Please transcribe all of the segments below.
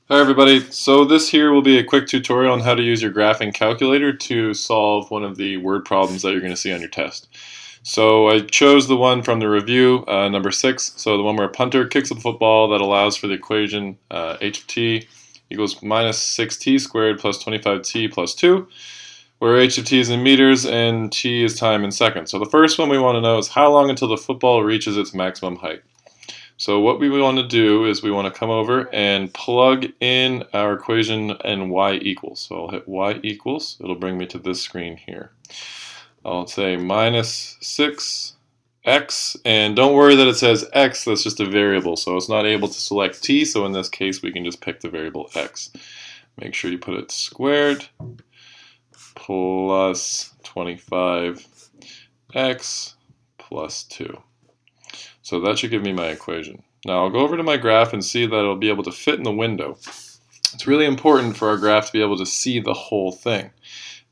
Hi everybody, so this here will be a quick tutorial on how to use your graphing calculator to solve one of the word problems that you're going to see on your test. So I chose the one from the review, number 6, so the one where a punter kicks a football that allows for the equation h of t equals minus 6t squared plus 25t plus 2, where h of t is in meters and t is time in seconds. So the first one we want to know is how long until the football reaches its maximum height. So what we want to do is we want to come over and plug in our equation and y equals. So I'll hit y equals. It'll bring me to this screen here. I'll say minus 6x, and don't worry that it says x, that's just a variable. So it's not able to select t, so in this case we can just pick the variable x. Make sure you put it squared plus 25x plus 2. So that should give me my equation. Now I'll go over to my graph and see that it'll be able to fit in the window. It's really important for our graph to be able to see the whole thing.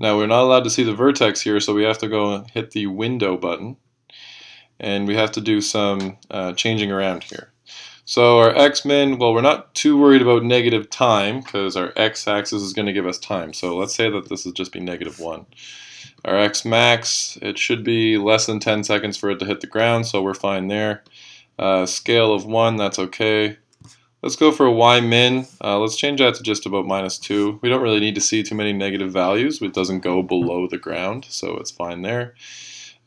Now we're not allowed to see the vertex here, so we have to go and hit the window button. And we have to do some changing around here. So our x-min, well, we're not too worried about negative time because our x-axis is going to give us time. So let's say that this is just be -1. Our x max, it should be less than 10 seconds for it to hit the ground, so we're fine there. Scale of 1, that's okay. Let's go for a y min. Let's change that to just about -2. We don't really need to see too many negative values. It doesn't go below the ground, so it's fine there.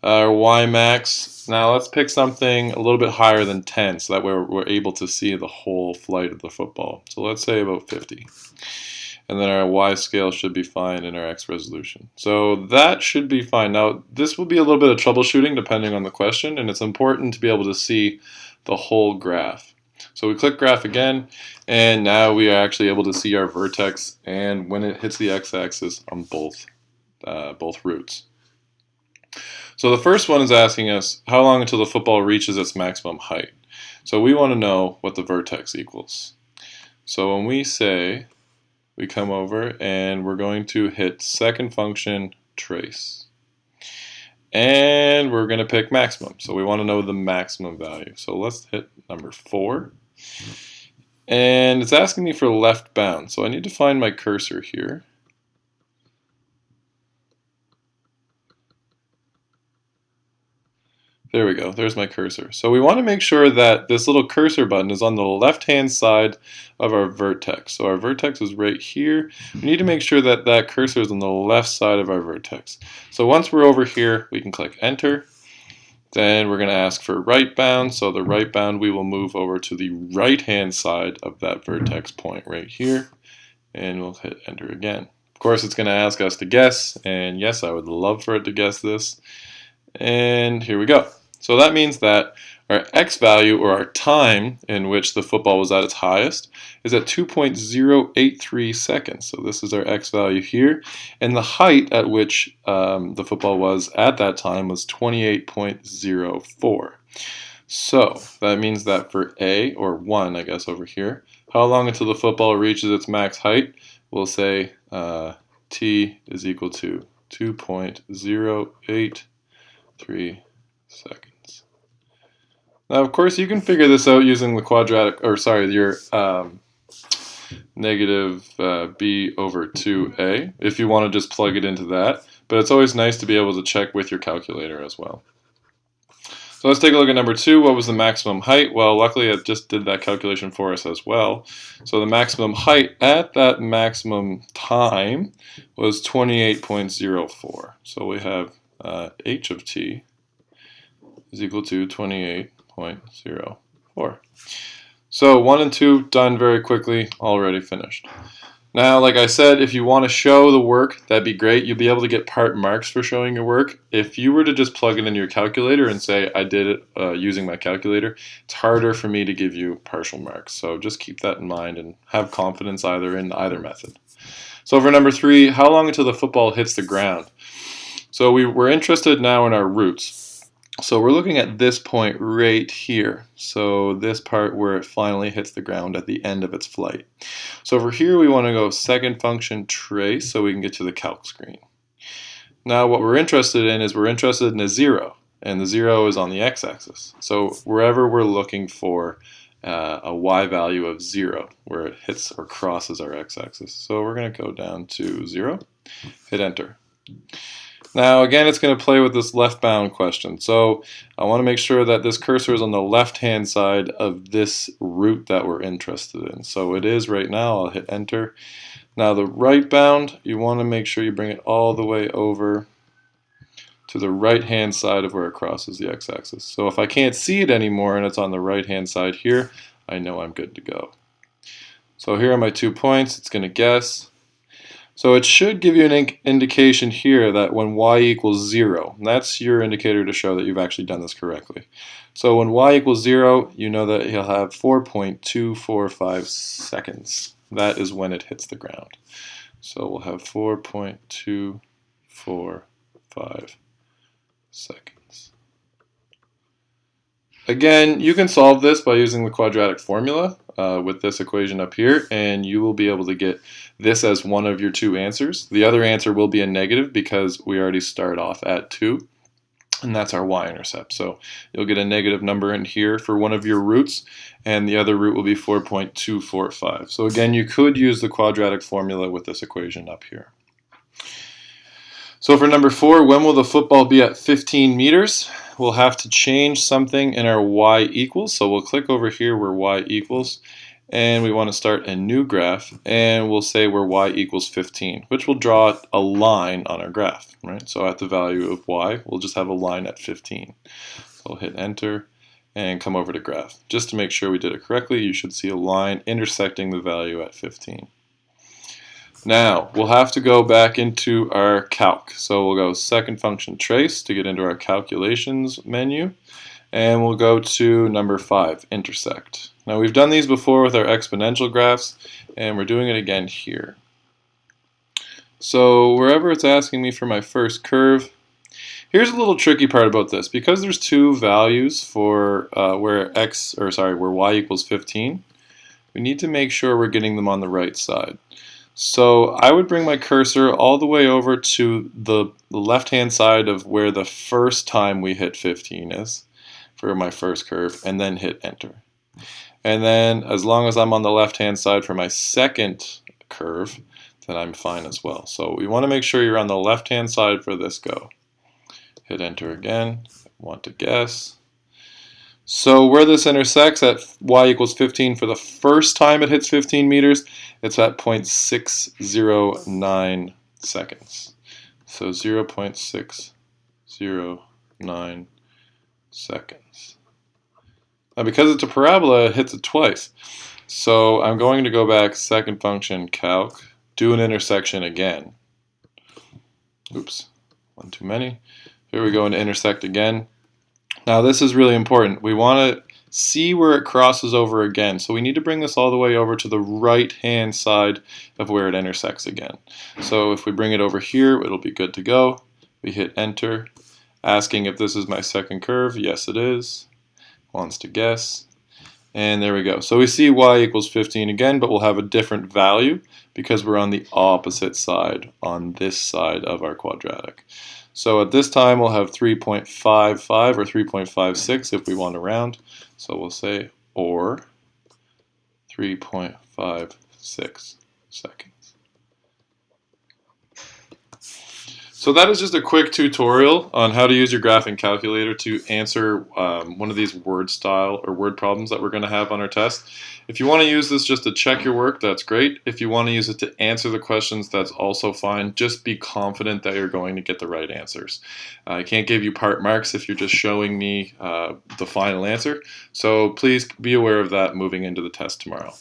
Our y max, now let's pick something a little bit higher than 10, so that way we're able to see the whole flight of the football. So let's say about 50. And then our y scale should be fine in our x resolution. So that should be fine. Now this will be a little bit of troubleshooting depending on the question, and it's important to be able to see the whole graph. So we click graph again, and now we are actually able to see our vertex and when it hits the x-axis on both routes. So the first one is asking us how long until the football reaches its maximum height. So we want to know what the vertex equals. So when we say, we come over and we're going to hit second function trace. And we're going to pick maximum. So we want to know the maximum value. So let's hit number 4. And it's asking me for left bound. So I need to find my cursor here. There we go, there's my cursor. So we want to make sure that this little cursor button is on the left-hand side of our vertex. So our vertex is right here. We need to make sure that that cursor is on the left side of our vertex. So once we're over here, we can click enter. Then we're going to ask for right bound. So the right bound, we will move over to the right-hand side of that vertex point right here. And we'll hit enter again. Of course, it's going to ask us to guess. And yes, I would love for it to guess this. And here we go. So that means that our x value, or our time in which the football was at its highest, is at 2.083 seconds. So this is our x value here. And the height at which the football was at that time was 28.04. So that means that for A, or 1, I guess over here, how long until the football reaches its max height? We'll say t is equal to 2.083 seconds. Now, of course, you can figure this out using the quadratic, or sorry, your negative b over 2a, if you want to just plug it into that. But it's always nice to be able to check with your calculator as well. So let's take a look at number 2. What was the maximum height? Well, luckily it just did that calculation for us as well. So the maximum height at that maximum time was 28.04. So we have h of t is equal to 28.04. So 1 and 2 done very quickly, already finished. Now, like I said, if you want to show the work, that'd be great. You'll be able to get part marks for showing your work. If you were to just plug it into your calculator and say, I did it using my calculator, it's harder for me to give you partial marks. So just keep that in mind and have confidence either in either method. So for number 3, how long until the football hits the ground? So we're interested now in our roots. So we're looking at this point right here. So this part where it finally hits the ground at the end of its flight. So over here we want to go second function trace so we can get to the calc screen. Now what we're interested in is we're interested in a 0. And the 0 is on the x-axis. So wherever we're looking for a y value of 0 where it hits or crosses our x-axis. So we're going to go down to 0, hit enter. Now again, it's going to play with this left bound question. So I want to make sure that this cursor is on the left hand side of this root that we're interested in. So it is right now. I'll hit enter. Now the right bound, you want to make sure you bring it all the way over to the right hand side of where it crosses the x-axis. So if I can't see it anymore and it's on the right hand side here, I know I'm good to go. So here are my 2 points. It's going to guess. So it should give you an indication here that when y equals 0, and that's your indicator to show that you've actually done this correctly. So when y equals 0, you know that you'll have 4.245 seconds. That is when it hits the ground. So we'll have 4.245 seconds. Again, you can solve this by using the quadratic formula with this equation up here, and you will be able to get this as one of your 2 answers. The other answer will be a negative because we already start off at 2, and that's our y-intercept. So you'll get a negative number in here for one of your roots, and the other root will be 4.245. So again, you could use the quadratic formula with this equation up here. So for number 4, when will the football be at 15 meters? We'll have to change something in our y equals. So we'll click over here where y equals, and we want to start a new graph, and we'll say where y equals 15, which will draw a line on our graph, right? So at the value of y, we'll just have a line at 15. So we'll hit enter and come over to graph. Just to make sure we did it correctly, you should see a line intersecting the value at 15. Now, we'll have to go back into our calc. So we'll go second function trace to get into our calculations menu. And we'll go to number 5, intersect. Now we've done these before with our exponential graphs, and we're doing it again here. So wherever it's asking me for my first curve, here's a little tricky part about this. Because there's 2 values for where y equals 15, we need to make sure we're getting them on the right side. So I would bring my cursor all the way over to the left-hand side of where the first time we hit 15 is for my first curve, and then hit enter. And then as long as I'm on the left-hand side for my second curve, then I'm fine as well. So we want to make sure you're on the left-hand side for this go. Hit enter again. Want to guess. So where this intersects at y equals 15 for the first time it hits 15 meters, it's at 0.609 seconds. So 0.609 seconds. Now because it's a parabola, it hits it twice. So I'm going to go back, second function, calc, do an intersection again. Oops, one too many. Here we go and intersect again. Now this is really important. We want to see where it crosses over again. So we need to bring this all the way over to the right hand side of where it intersects again. So if we bring it over here, it'll be good to go. We hit enter, asking if this is my second curve. Yes, it is. Wants to guess. And there we go. So we see y equals 15 again, but we'll have a different value because we're on the opposite side, on this side of our quadratic. So at this time we'll have 3.55 or 3.56 if we want to round. So we'll say or 3.56 seconds. So that is just a quick tutorial on how to use your graphing calculator to answer one of these word style or word problems that we're going to have on our test. If you want to use this just to check your work, that's great. If you want to use it to answer the questions, that's also fine. Just be confident that you're going to get the right answers. I can't give you part marks if you're just showing me the final answer. So please be aware of that moving into the test tomorrow.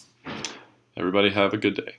Everybody have a good day.